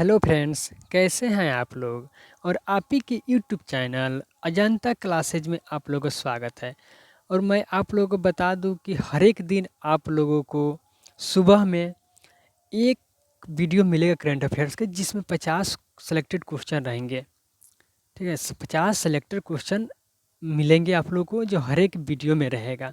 Hello friends, कैसे हैं आप लोग। और आप ही के यूट्यूब चैनल अजंता क्लासेज में आप लोगों का स्वागत है। और मैं आप लोगों को बता दूं कि हर एक दिन आप लोगों को सुबह में एक वीडियो मिलेगा करंट अफेयर्स के, जिसमें 50 सेलेक्टेड क्वेश्चन रहेंगे। ठीक है, 50 सेलेक्टेड क्वेश्चन मिलेंगे आप लोगों को, जो हर एक वीडियो में रहेगा।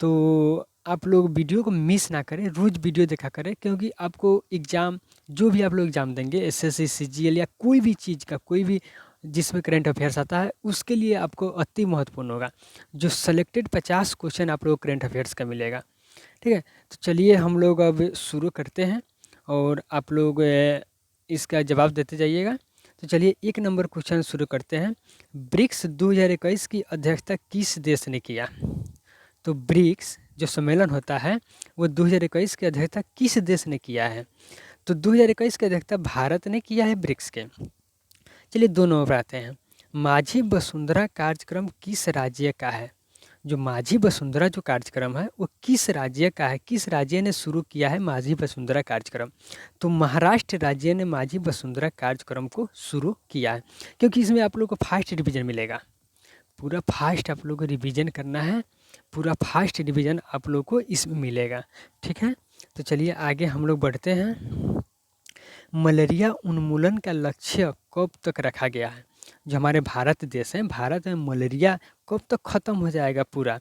तो आप लोग वीडियो को मिस ना करें, रोज़ वीडियो देखा करें, क्योंकि आपको एग्ज़ाम, जो भी आप लोग एग्ज़ाम देंगे, एसएससी सीजीएल या कोई भी चीज़ का, कोई भी जिसमें करंट अफेयर्स आता है, उसके लिए आपको अति महत्वपूर्ण होगा जो सेलेक्टेड 50 क्वेश्चन आप लोग करंट अफेयर्स का मिलेगा। ठीक है, तो चलिए हम लोग अब शुरू करते हैं और आप लोग इसका जवाब देते जाइएगा। तो चलिए एक नंबर क्वेश्चन शुरू करते हैं। ब्रिक्स 2021 की अध्यक्षता किस देश ने किया। तो ब्रिक्स जो सम्मेलन होता है वो 2021 की अध्यक्षता किस देश ने किया है। तो 2021 की अध्यक्षता भारत ने किया है ब्रिक्स के। चलिए दो नंबर पर आते हैं। माझी वसुंधरा कार्यक्रम किस राज्य का है। जो माझी वसुंधरा जो कार्यक्रम है वो किस राज्य का है, किस राज्य ने शुरू किया है माझी वसुंधरा कार्यक्रम। तो महाराष्ट्र राज्य ने माझी वसुंधरा कार्यक्रम को शुरू किया है, क्योंकि इसमें आप लोग को फास्ट रिवीजन मिलेगा। पूरा फास्ट आप लोग को रिवीजन करना है, पूरा फास्ट रिवीजन आप लोग को इसमें मिलेगा। ठीक है, तो चलिए आगे हम लोग बढ़ते हैं। मलेरिया उन्मूलन का लक्ष्य कब तक रखा गया है। जो हमारे भारत देश है, भारत में मलेरिया कब तक ख़त्म हो जाएगा, पूरा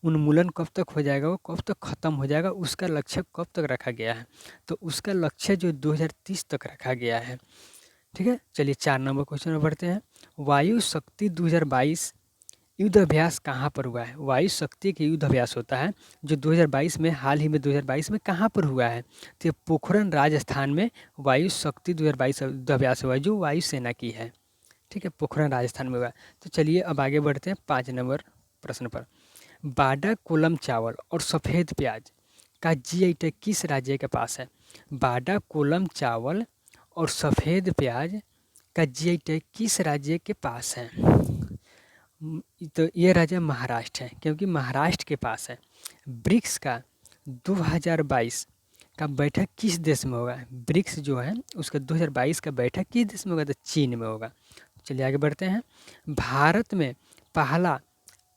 उन्मूलन कब तक हो जाएगा, वो कब तक ख़त्म हो जाएगा, उसका लक्ष्य कब तक रखा गया है। तो उसका लक्ष्य जो 2030 तक रखा गया है। ठीक है, चलिए 4 नंबर क्वेश्चन में बढ़ते हैं। वायु शक्ति 2022 युद्ध अभ्यास कहाँ पर हुआ है। वायु शक्ति के युद्ध अभ्यास होता है जो 2022 में, हाल ही में 2022 में कहाँ पर हुआ है। तो ये पोखरण राजस्थान में वायु शक्ति 2022 युद्ध अभ्यास हुआ है, जो वायुसेना की है। ठीक है, पोखरण राजस्थान में हुआ है। तो चलिए अब आगे बढ़ते हैं 5 नंबर प्रश्न पर। बाडा कोलम चावल और सफ़ेद प्याज का जीआई टैग किस राज्य के पास है। बाडा कोलम चावल और सफ़ेद प्याज का जीआई टैग किस राज्य के पास है। तो ये राज्य महाराष्ट्र है, क्योंकि महाराष्ट्र के पास है। ब्रिक्स का 2022 का बैठक किस देश में होगा। ब्रिक्स जो है उसका 2022 का बैठक किस देश में होगा, तो चीन में होगा। चलिए आगे बढ़ते हैं। भारत में पहला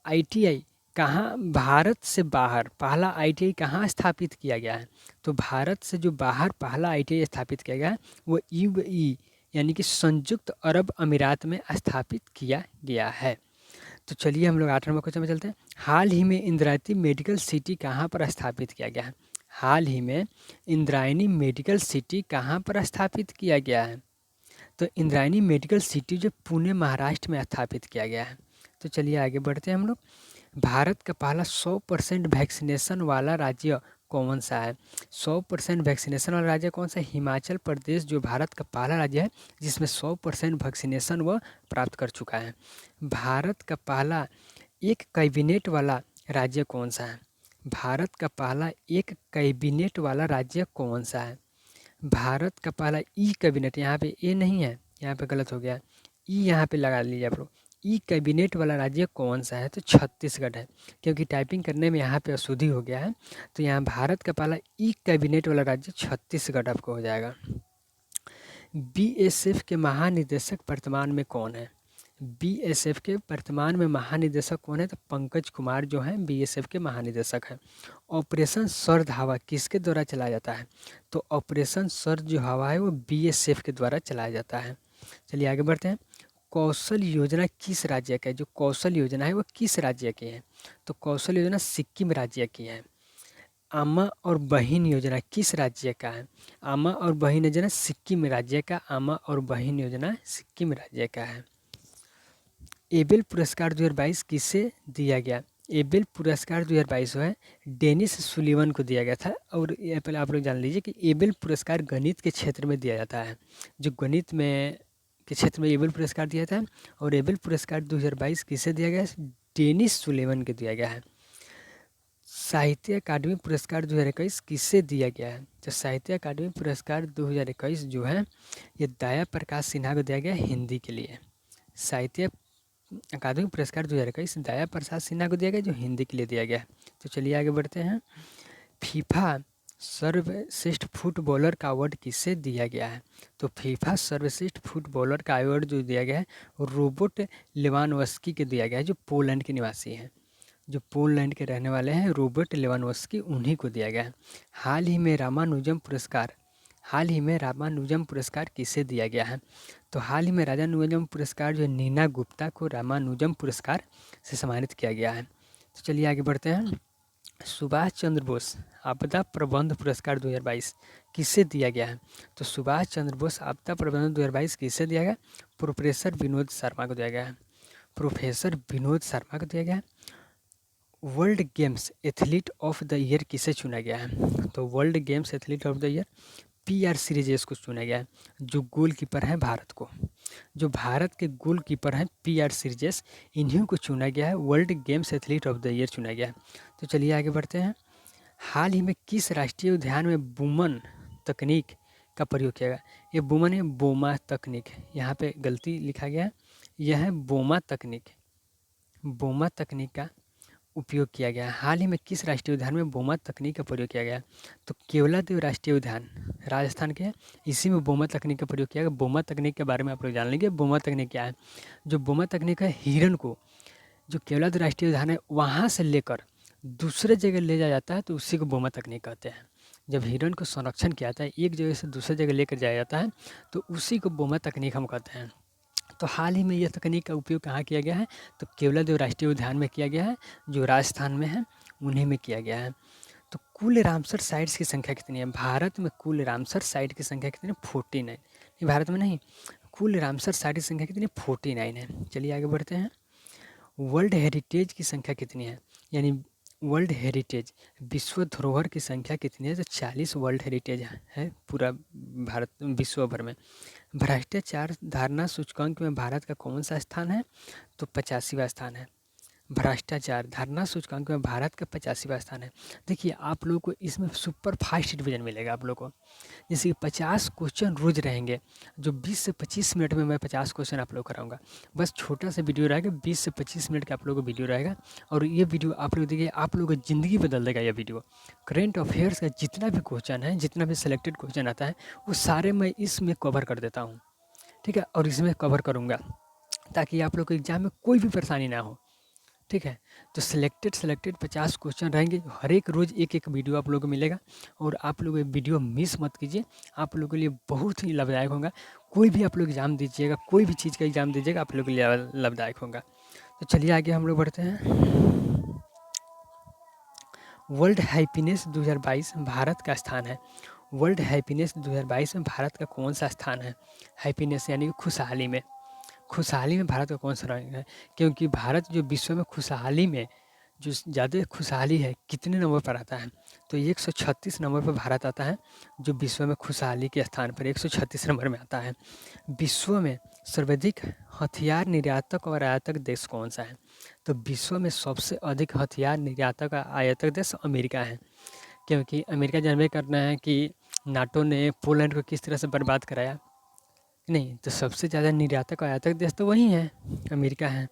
आईटीआई कहाँ, भारत से बाहर पहला आईटीआई कहाँ स्थापित किया गया है। तो भारत से जो बाहर पहला आईटीआई स्थापित किया गया है वो यूएई यानी कि संयुक्त अरब अमीरात में स्थापित किया गया है। तो चलिए हम लोग 8 नंबर क्वेश्चन में चलते हैं। हाल ही में इंद्रायणी मेडिकल सिटी कहाँ पर स्थापित किया गया है। हाल ही में इंद्रायणी मेडिकल सिटी कहाँ पर स्थापित किया गया है। तो इंद्रायणी मेडिकल सिटी जो पुणे महाराष्ट्र में स्थापित किया गया है। तो चलिए आगे बढ़ते हैं हम लोग। भारत का पहला 100% वैक्सीनेशन वाला राज्य कौन सा है। 100% वैक्सीनेशन वाला राज्य कौन सा है। हिमाचल प्रदेश जो भारत का पहला राज्य है जिसमें 100% वैक्सीनेशन वह प्राप्त कर चुका है। भारत का पहला एक कैबिनेट वाला राज्य कौन सा है। भारत का पहला एक कैबिनेट वाला राज्य कौन सा है। भारत का पहला ई कैबिनेट, यहाँ पे ए नहीं है, यहाँ पे गलत हो गया, ई यहाँ पे लगा लीजिए आप लोग। ई कैबिनेट वाला राज्य कौन सा है, तो छत्तीसगढ़ है, क्योंकि टाइपिंग करने में यहाँ पे अशुद्धि हो गया है। तो यहाँ भारत का पहला ई कैबिनेट वाला राज्य छत्तीसगढ़ आपको हो जाएगा। बीएसएफ के महानिदेशक वर्तमान में कौन है। बीएसएफ के वर्तमान में महानिदेशक कौन है, तो पंकज कुमार जो हैं बीएसएफ के महानिदेशक हैं। ऑपरेशन सर्द हवा किसके द्वारा चलाया जाता है। तो ऑपरेशन सर्द जो हवा है वो बीएसएफ के द्वारा चलाया जाता है। चलिए आगे बढ़ते हैं। कौशल योजना किस राज्य का है। जो कौशल योजना है वो किस राज्य की है। तो कौशल योजना सिक्किम राज्य की है। आमा और बहिन योजना किस राज्य का है। आमा और बहिन योजना सिक्किम राज्य का, आमा और बहिन योजना सिक्किम राज्य का है। एबेल पुरस्कार 2022 किसे दिया गया। एबेल पुरस्कार 2022 जो है डेनिस सुलिवन को दिया गया था। और ये पहले आप लोग जान लीजिए कि एबेल पुरस्कार गणित के क्षेत्र में दिया जाता है। जो गणित में के क्षेत्र में एबेल पुरस्कार दिया था, और एबेल पुरस्कार 2022 किसे दिया गया है, डेनिस सुलिवन को दिया गया है। साहित्य अकादमी पुरस्कार 2021 किसे दिया गया है। तो साहित्य अकादमी पुरस्कार 2021 जो है ये दया प्रकाश सिन्हा को दिया गया है हिंदी के लिए। साहित्य अकादमी पुरस्कार 2021 दया प्रसाद सिन्हा को दिया गया जो हिंदी के लिए दिया गया है। तो चलिए आगे बढ़ते हैं। फीफा सर्वश्रेष्ठ फुटबॉलर का अवार्ड किसे दिया गया है? तो फीफा सर्वश्रेष्ठ फुटबॉलर का अवार्ड जो दिया गया है वो रोबर्ट लेवानडोव्स्की को दिया गया है, जो पोलैंड के निवासी हैं, जो पोलैंड के रहने वाले हैं, रॉबर्ट लेवानडोव्स्की, उन्हीं को दिया गया है। हाल ही में रामानुजम पुरस्कार किसे दिया गया है? तो हाल ही में रामानुजम पुरस्कार जो नीना गुप्ता को रामानुजम पुरस्कार से सम्मानित किया गया है। तो चलिए आगे बढ़ते हैं। सुभाष चंद्र बोस आपदा प्रबंध पुरस्कार 2022 किसे दिया गया है? तो सुभाष चंद्र बोस आपदा प्रबंधन 2022 किसे दिया गया? प्रोफेसर विनोद शर्मा को दिया गया है। प्रोफेसर विनोद शर्मा को दिया गया है। World games athlete of the year किसे चुना गया है? तो world games athlete of the year PR सीरीजेस को चुना गया है, जो गोलकीपर हैं भारत को, जो भारत के गोलकीपर हैं पीआर सीरीजेस, इन्हीं को चुना गया है, world games athlete of the year चुना गया है। तो चलिए आगे बढ़ते हैं। हाल ही में किस राष्ट्रीय उद्यान में बुमन तकनीक का प्रयोग किया गया? ये बुमन है, बोमा तकनीक, यहाँ पे गलती लिखा गया है, यह है बोमा तकनीक, बोमा तकनीक का उपयोग किया गया है। हाल ही में किस राष्ट्रीय उद्यान में बोमा तकनीक का प्रयोग किया गया? तो केवलादेव राष्ट्रीय उद्यान राजस्थान के, इसी में बोमा तकनीक का प्रयोग किया गया। बोमा तकनीक के बारे में आप लोग जान लेंगे, बोमा तकनीक क्या है। जो बोमा तकनीक है, हिरन को जो केवलादेव राष्ट्रीय उद्यान है वहाँ से लेकर दूसरे जगह ले जाया जाता है, तो उसी को बोमा तकनीक कहते हैं। जब हिरन को संरक्षण किया जाता है, एक जगह से दूसरे जगह लेकर जाया जाता है, तो उसी को बोमा तकनीक हम कहते हैं। तो हाल ही में यह तकनीक का उपयोग कहाँ किया गया है? तो केवलादेव राष्ट्रीय उद्यान में किया गया है, जो राजस्थान में है, उन्हीं में किया गया है। तो कुल रामसर साइट्स की संख्या कितनी है? भारत में कुल रामसर साइट की संख्या कितनी है? 49। नहीं, भारत में नहीं, कुल रामसर साइट की संख्या कितनी है? 49 है। चलिए आगे बढ़ते हैं। वर्ल्ड हेरिटेज की संख्या कितनी है? यानी वर्ल्ड हेरिटेज विश्व धरोहर की संख्या कितनी है? तो 40 वर्ल्ड हेरिटेज है पूरा भारत विश्व भर में। भ्रष्टाचार धारणा सूचकांक में भारत का कौन सा स्थान है? तो 85वां स्थान है। भ्रष्टाचार धारणा सूचकांक में भारत का 85वां स्थान है। देखिए आप लोगों को इसमें सुपर फास्ट रिवीजन मिलेगा आप लोगों को, जैसे कि 50 क्वेश्चन रोज रहेंगे, जो 20 से 25 मिनट में मैं 50 क्वेश्चन आप लोग कराऊंगा। बस छोटा सा वीडियो रहेगा, 20 से 25 मिनट का आप लोगों को वीडियो रहेगा, और ये वीडियो आप लोग देखिए, आप लोगों की ज़िंदगी बदल देगा ये वीडियो। करेंट अफेयर्स का जितना भी क्वेश्चन है, जितना भी सिलेक्टेड क्वेश्चन आता है, वो सारे मैं इसमें कवर कर देता हूँ, ठीक है, और इसमें कवर करूँगा ताकि आप लोग को एग्ज़ाम में कोई भी परेशानी ना हो, ठीक है। तो सिलेक्टेड 50 क्वेश्चन रहेंगे, हर एक रोज़ एक एक वीडियो आप लोगों को मिलेगा, और आप लोग ये वीडियो मिस मत कीजिए, आप लोगों के लिए बहुत ही लाभदायक होगा। कोई भी आप लोग एग्ज़ाम दीजिएगा, कोई भी चीज़ का एग्ज़ाम दीजिएगा, आप लोगों के लिए लाभदायक होगा। तो चलिए आगे हम लोग बढ़ते हैं। वर्ल्ड हैप्पीनेस 2022 भारत का स्थान है। वर्ल्ड हैप्पीनेस 2022 में भारत का कौन सा स्थान है? हैप्पीनेस यानी कि खुशहाली में, खुशहाली में भारत का कौन सा रैंक है? क्योंकि भारत जो विश्व में खुशहाली में जो ज़्यादा खुशहाली है, कितने नंबर पर आता है? तो 136 नंबर पर भारत आता है, जो विश्व में खुशहाली के स्थान पर 136 नंबर में आता है। विश्व में सर्वाधिक हथियार निर्यातक और आयातक देश कौन सा है? तो विश्व में सबसे अधिक हथियार निर्यातक और आयातक देश अमेरिका है, क्योंकि अमेरिका जानबे करना है कि नाटो ने पोलैंड को किस तरह से बर्बाद कराया। नहीं, तो सबसे ज़्यादा निर्यातक और आयातक देश तो वही है, अमेरिका है,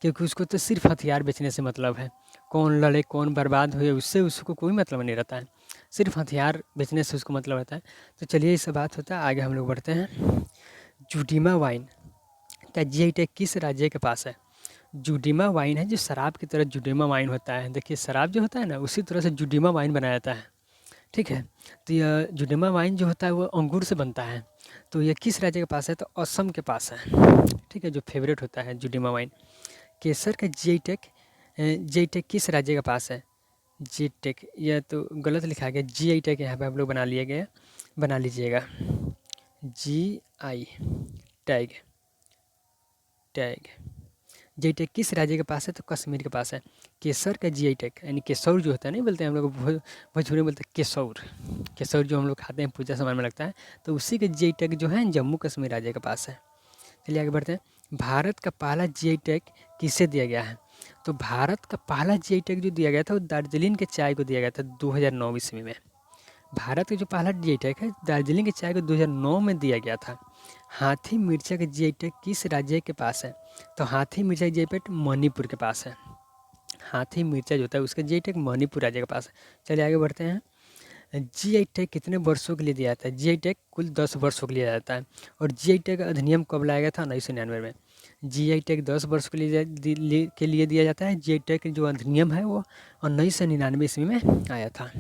क्योंकि उसको तो सिर्फ हथियार बेचने से मतलब है। कौन लड़े, कौन बर्बाद हुए, उससे उसको कोई मतलब नहीं रहता है, सिर्फ हथियार बेचने से उसको मतलब रहता है। तो चलिए इससे बात होता है, आगे हम लोग बढ़ते हैं। जुडीमा वाइन का जीआई टैग किस राज्य के पास है? जुडीमा वाइन है, जो शराब की तरह जुडीमा वाइन होता है, देखिए शराब जो होता है ना, उसी तरह से जुडीमा वाइन बनाया जाता है, ठीक है। तो यह जुडीमा वाइन जो होता है वो अंगूर से बनता है। तो ये किस राज्य के पास है? तो असम के पास है, ठीक है, जो फेवरेट होता है जुडीमा वाइन। केसर का जीआई टैग किस राज्य के पास है? जी टैग, यह तो गलत लिखा गया, जीआई टैग यहाँ पे आप लोग बना लीजिएगा, जीआई टैग, जीआई टैग किस राज्य के पास है? तो कश्मीर के पास है। केसर का जीआई टैग यानी केसौर जो होता है, नहीं बोलते हैं हम लोग भोजपुरी में बोलते हैं केसौर जो हम लोग खाते हैं पूजा सामान में लगता है, तो उसी के जीआई टैग जो है जम्मू कश्मीर राज्य के पास है। चलिए आगे बढ़ते हैं। भारत का पहला जीआई टैग किसे दिया गया है? तो भारत का पहला जीआई टैग जो दिया गया था वो दार्जिलिंग के चाय को दिया गया था 2009 ईस्वी में। भारत का जो पहला जीआई टैग है दार्जिलिंग के चाय को 2009 में दिया गया था। हाथी मिर्चा का जीआई टैग किस राज्य के पास है? तो हाथी मिर्चा का जीआई टैग मणिपुर के पास है। हाथी मिर्चा जो होता है उसका जीआई टैग मणिपुर राज्य के पास है। चलिए आगे बढ़ते हैं। जीआई टैग कितने वर्षों के लिए दिया जाता है? जीआई टैग कुल 10 वर्षों के लिए दिया जाता है। और जीआई टैग अधिनियम कब लाया गया था? 1999 में। जीआई टैग 10 वर्ष के लिए दिया जाता है। जीआई टैग जो अधिनियम है वो 1999 ईस्वी में आया था।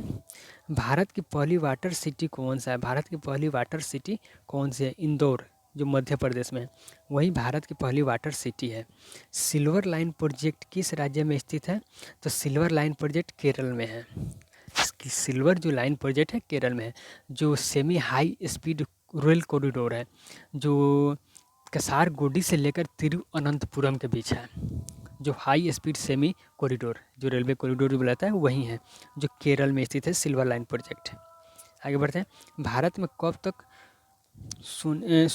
भारत की पहली वाटर सिटी कौन सा है? भारत की पहली वाटर सिटी कौन सी है? इंदौर, जो मध्य प्रदेश में है, वही भारत की पहली वाटर सिटी है। सिल्वर लाइन प्रोजेक्ट किस राज्य में स्थित है? तो सिल्वर लाइन प्रोजेक्ट केरल में है। इसकी सिल्वर जो लाइन प्रोजेक्ट है केरल में है, जो semi high speed rail corridor है, जो कसारगोडी से लेकर तिरुवनंतपुरम के बीच है। जो हाई स्पीड सेमी कॉरिडोर, जो रेलवे कॉरिडोर बुलाता है, वही है, जो केरल में स्थित है सिल्वर लाइन प्रोजेक्ट। आगे बढ़ते हैं। भारत में कब तक शून्य,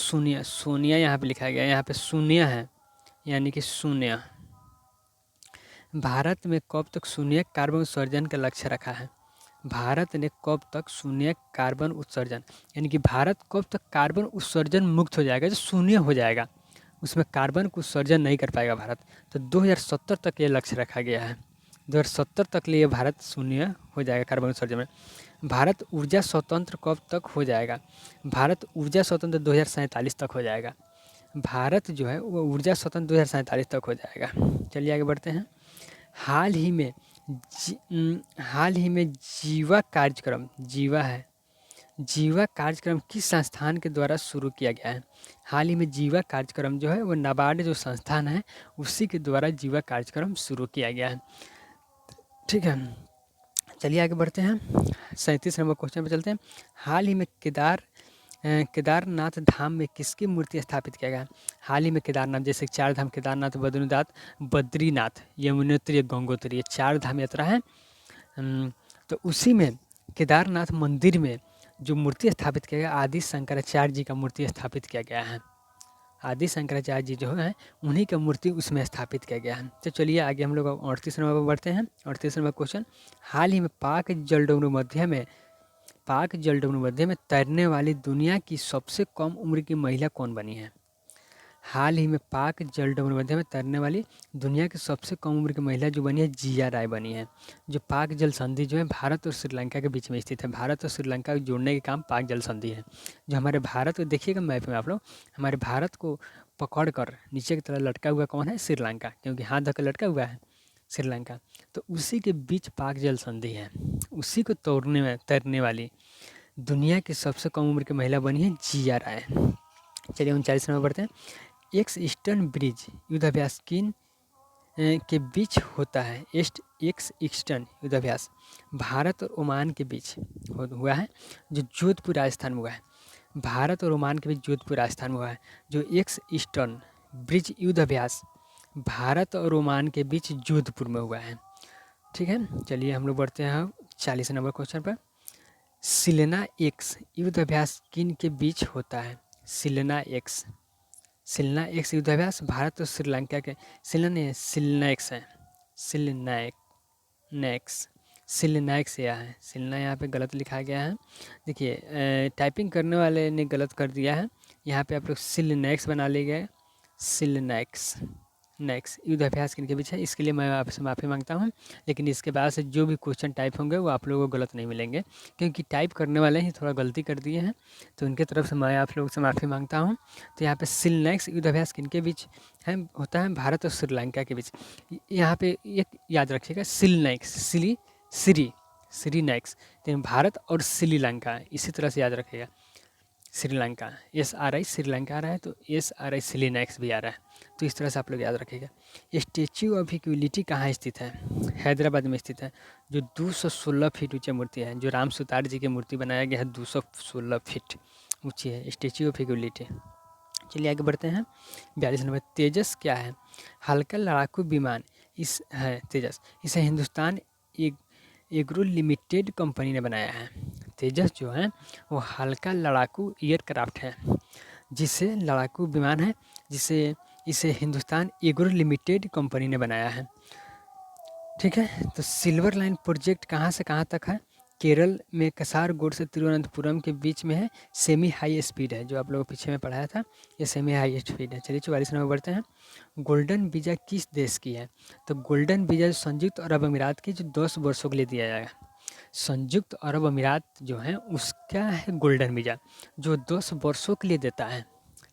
सोनिया यहाँ पे लिखा गया है, यहाँ पे शून्य है, यानी कि शून्य। भारत में कब तक शून्य कार्बन उत्सर्जन का लक्ष्य रखा है? भारत ने कब तक शून्य कार्बन उत्सर्जन, यानी कि भारत कब तक कार्बन उत्सर्जन मुक्त हो जाएगा, जो शून्य हो जाएगा, उसमें कार्बन को उत्सर्जन नहीं कर पाएगा भारत। तो 2070 तक ये लक्ष्य रखा गया है। 2070 तक लिए भारत शून्य हो जाएगा कार्बन उत्सर्जन में। भारत ऊर्जा स्वतंत्र कब तक हो जाएगा? भारत ऊर्जा स्वतंत्र 2047 तक हो जाएगा। भारत जो है वो ऊर्जा स्वतंत्र 2047 तक हो जाएगा। चलिए आगे बढ़ते हैं। हाल ही में जीवा कार्यक्रम, जीवा है, जीवा कार्यक्रम किस संस्थान के द्वारा शुरू किया गया है? हाल ही में जीवा कार्यक्रम जो है वो नाबार्ड जो संस्थान है उसी के द्वारा जीवा कार्यक्रम शुरू किया गया है। ठीक है, चलिए आगे बढ़ते हैं। 37 नंबर क्वेश्चन पे चलते हैं। हाल ही में केदारनाथ धाम में किसकी मूर्ति स्थापित किया गया है? हाल ही में केदारनाथ, जैसे 4 धाम केदारनाथ, बद्रीनाथ, यमुनोत्री, गंगोत्री, ये 4 धाम यात्रा है। तो उसी में केदारनाथ मंदिर में जो मूर्ति स्थापित किया गया, आदि शंकराचार्य जी का मूर्ति स्थापित किया गया है। आदि शंकराचार्य जी जो है उन्हीं का मूर्ति उसमें स्थापित किया गया है। तो चलिए आगे हम लोग 38 नंबर पर बढ़ते हैं। 38 नंबर क्वेश्चन। हाल ही में पाक जलडोंगू मध्य में तैरने वाली दुनिया की सबसे कम उम्र की महिला कौन बनी है? हाल ही में पाक जलडोंगू मध्य में तैरने वाली दुनिया की सबसे कम उम्र की महिला जो बनी है, जिया राय बनी है। जो पाक जल संधि जो है भारत और श्रीलंका के बीच में स्थित है, भारत और श्रीलंका को जोड़ने के काम पाक जल संधि है। जो हमारे भारत को देखिएगा मैप में आप लोग, हमारे भारत को पकड़ कर नीचे की तरह लटका हुआ कौन है? श्रीलंका, क्योंकि हाथ धोकर लटका हुआ है श्रीलंका। तो उसी के बीच पाक जल संधि है, उसी को तैरने वाली दुनिया की सबसे कम उम्र की महिला बनी है जिया राय। चलिए 39 नंबर बढ़ते हैं। एक्स ईस्टर्न ब्रिज युद्धाभ्यास किन के बीच होता है? एक्स ईस्टर्न युद्धाभ्यास भारत और ओमान के बीच हुआ है, जो जोधपुर राजस्थान में हुआ है। भारत और ओमान के बीच जोधपुर राजस्थान में हुआ है। जो एक्स ईस्टर्न ब्रिज युद्धाभ्यास भारत और ओमान के बीच जोधपुर में हुआ है। ठीक है, चलिए हम लोग बढ़ते हैं 40 नंबर क्वेश्चन पर। सिलेना एक्स युद्धाभ्यास किन के बीच होता है? सिलेना एक्स युद्धाभ्यास भारत और श्रीलंका के, सिलनाएक्स है, सिलनाएक्स यह है। सिलना यहाँ पे गलत लिखा गया है। देखिए टाइपिंग करने वाले ने गलत कर दिया है, यहाँ पे आप लोग सिलनाएक्स बना ले गए। सिलनाएक्स युद्धाभ्यास किनके बीच है, इसके लिए मैं आपसे माफ़ी मांगता हूँ। लेकिन इसके बाद से जो भी क्वेश्चन टाइप होंगे वो आप लोगों को गलत नहीं मिलेंगे, क्योंकि टाइप करने वाले ही थोड़ा गलती कर दिए हैं, तो उनके तरफ से मैं आप लोगों से माफ़ी मांगता हूँ। तो यहाँ पे सिलनाएक्स युद्धाभ्यास किनके बीच है होता है? भारत और श्रीलंका के बीच। यहाँ पे एक याद रखिएगा, सिलनाएक्स, श्रीनाएक्स, तो भारत और श्रीलंका, इसी तरह से याद रखिएगा। श्रीलंका, SRI श्रीलंका आ रहा है, तो SRI सिलिनाएक्स भी आ रहा है, तो इस तरह से आप लोग याद रखिएगा। स्टैच्यू ऑफ इक्विलिटी कहाँ स्थित है? हैदराबाद में स्थित है, जो 216 फीट ऊँची मूर्ति है, जो राम सुतार जी की मूर्ति बनाया गया है, 216 फीट ऊँची है स्टैच्यू ऑफ इक्विलिटी। चलिए आगे बढ़ते हैं। 42 नंबर। तेजस क्या है? हल्का लड़ाकू विमान है तेजस। इसे हिंदुस्तान एग्रो लिमिटेड कंपनी ने बनाया है। तेजस जो है वो हल्का लड़ाकू एयरक्राफ्ट है, जिसे लड़ाकू विमान है, इसे हिंदुस्तान एग्रो लिमिटेड कंपनी ने बनाया है। ठीक है, तो सिल्वर लाइन प्रोजेक्ट कहाँ से कहाँ तक है? केरल में कसारगोड से तिरुवनंतपुरम के बीच में है। सेमी हाई स्पीड है, जो आप लोगों को पीछे में पढ़ाया था, ये सेमी हाई स्पीड है। चलिए 44 नंबर बढ़ते हैं। गोल्डन वीज़ा किस देश की है? तो गोल्डन वीज़ा संयुक्त अरब अमीरात की, जो 10 वर्षों के लिए दिया जाएगा। संयुक्त अरब अमीरात जो है उसका है गोल्डन वीज़ा, जो 10 वर्षों के लिए देता है।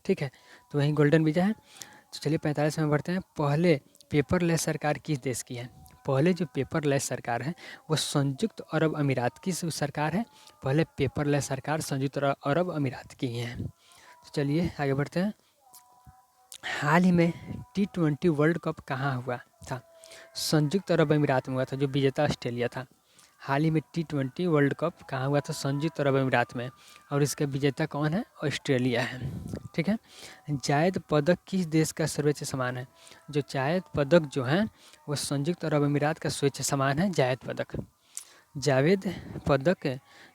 ठीक है, तो वही गोल्डन वीज़ा है। तो चलिए 45 में बढ़ते हैं। पहले पेपरलेस सरकार किस देश की है? पहले जो पेपरलेस सरकार है वो संयुक्त अरब अमीरात की सरकार है। पहले पेपरलेस सरकार संयुक्त अरब अमीरात की है। तो चलिए आगे बढ़ते हैं। हाल ही में T20 वर्ल्ड कप कहाँ हुआ था? संयुक्त अरब अमीरात में हुआ था, जो विजेता ऑस्ट्रेलिया था। हाल ही में T20 वर्ल्ड कप कहाँ हुआ था? संयुक्त अरब अमीरात में, और इसका विजेता कौन है? ऑस्ट्रेलिया है। ठीक है। जायद पदक किस देश का सर्वोच्च सम्मान है? जो जायद पदक जो है वो संयुक्त अरब अमीरात का सर्वोच्च सम्मान है, जायद पदक। जावेद पदक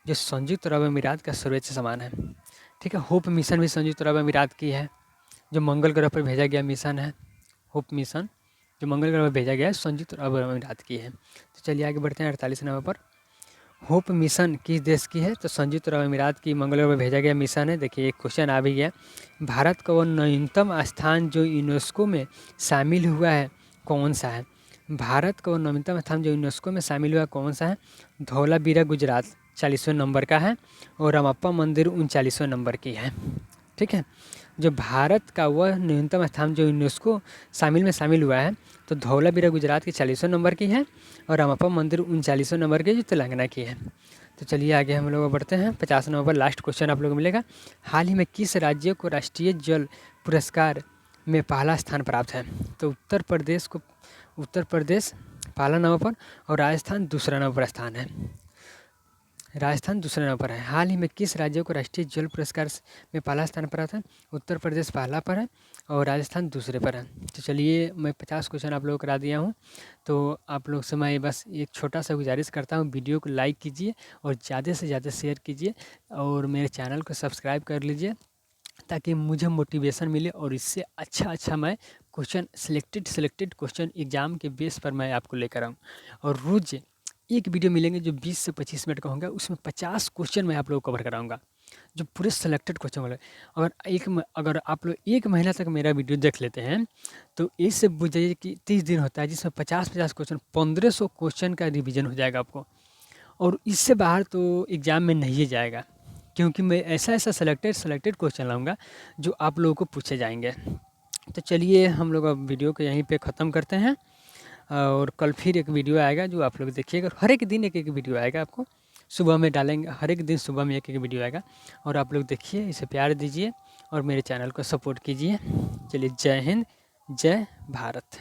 जो संयुक्त अरब अमीरात का सर्वोच्च सम्मान है। ठीक है। होप मिशन भी संयुक्त अरब अमीरात की है, जो मंगल ग्रह पर भेजा गया मिशन है। होप मिशन जो मंगल ग्रह पर भेजा गया है संयुक्त अरब अमीरात की है। तो चलिए आगे बढ़ते हैं 48 नंबर पर। होप मिशन किस देश की है? तो संयुक्त अरब अमीरात की मंगल ग्रह पर भेजा गया मिशन है। देखिए एक क्वेश्चन आ भी गया। भारत का वो नवीनतम स्थान जो यूनेस्को में शामिल हुआ है कौन सा है? भारत का वो नवीनतम स्थान जो यूनेस्को में शामिल हुआ कौन सा है? धौलावीरा गुजरात 40वें नंबर का है, और रामप्पा मंदिर 39वें नंबर की है। ठीक है। जो भारत का वह न्यूनतम स्थान जो यूनेस्को शामिल हुआ है, तो धौलावीरा गुजरात की 40वें नंबर की है, और रामप्पा मंदिर 39वें नंबर की, जो तेलंगाना की है। तो चलिए आगे हम लोग बढ़ते हैं। 50 नंबर पर लास्ट क्वेश्चन आप लोगों को मिलेगा। हाल ही में किस राज्य को राष्ट्रीय जल पुरस्कार में पहला स्थान प्राप्त है? तो उत्तर प्रदेश पहला नंबर पर, और राजस्थान दूसरा नंबर पर स्थान है। राजस्थान दूसरे नंबर पर है। हाल ही में किस राज्य को राष्ट्रीय जल पुरस्कार में पहला स्थान प्राप्त है? उत्तर प्रदेश पहला पर है, और राजस्थान दूसरे पर है। तो चलिए मैं 50 क्वेश्चन आप लोगों को करा दिया हूँ। तो आप लोग से मैं बस एक छोटा सा गुजारिश करता हूँ, वीडियो को लाइक कीजिए और ज़्यादा से ज़्यादा शेयर कीजिए, और मेरे चैनल को सब्सक्राइब कर लीजिए, ताकि मुझे मोटिवेशन मिले, और इससे अच्छा मैं क्वेश्चन सिलेक्टेड क्वेश्चन एग्ज़ाम के बेस पर मैं आपको लेकर आऊँ। और रोज़ एक वीडियो मिलेंगे जो 20 से 25 मिनट का होगा, उसमें 50 क्वेश्चन मैं आप लोगों को कवर कराऊंगा, जो पूरे सिलेक्टेड क्वेश्चन वाले। अगर आप लोग 1 महीना तक मेरा वीडियो देख लेते हैं, तो इससे बुझ जाइए कि 30 दिन होता है, जिसमें 50 क्वेश्चन 1500 क्वेश्चन का रिविज़न हो जाएगा आपको, और इससे बाहर तो एग्ज़ाम में नहीं जाएगा, क्योंकि मैं ऐसा सिलेक्टेड क्वेश्चन लाऊंगा जो आप लोगों को पूछे जाएंगे। तो चलिए हम लोग अब वीडियो को यहीं पे ख़त्म करते हैं, और कल फिर एक वीडियो आएगा जो आप लोग देखिएगा। हर एक दिन एक वीडियो आएगा, आपको सुबह में डालेंगे, हर एक दिन सुबह में एक वीडियो आएगा, और आप लोग देखिए, इसे प्यार दीजिए और मेरे चैनल को सपोर्ट कीजिए। चलिए जय हिंद, जय भारत।